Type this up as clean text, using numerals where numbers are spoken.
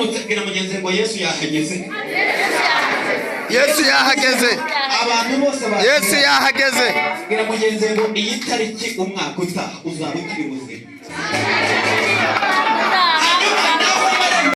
uramutse bwira mugenzi ngo Yesu yahageze. Yesu yahageze. Abantu bose Yesu yahageze. Bwira mugenzi ngo iyi tariki umwaka utaha uzaba ukiri muzima.